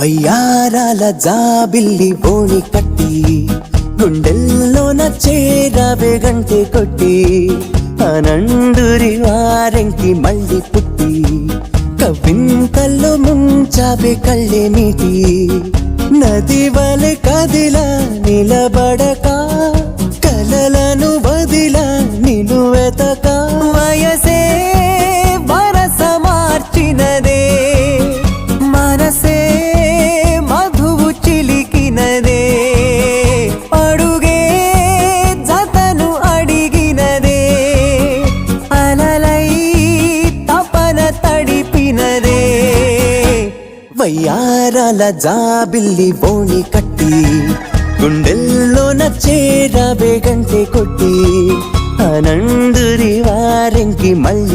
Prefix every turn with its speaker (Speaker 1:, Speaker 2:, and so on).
Speaker 1: వయ్యారాల జాబిల్లి బోణి కట్టి గుండెల్లోన చేరవే గంటె కొట్టి అనండురి వారెంకి మళ్ళీ పుట్టి కవింతల్లో ముంచావే కళ్ళే నీటి నది వలె కదిలా నిలబడక కలలను వదిలా నిను వెతక వయసే వరస మార్చినదే మనసే మధువు చిలికినదే అడుగే జతను అడిగినదే అలలై తపన తడిపినదే వయ్యారాల జాబిల్లి బోణి కట్టి గుండెల్లోన చేరవే గంటె కొట్టి అనండురి వారెంకి మళ్ళీ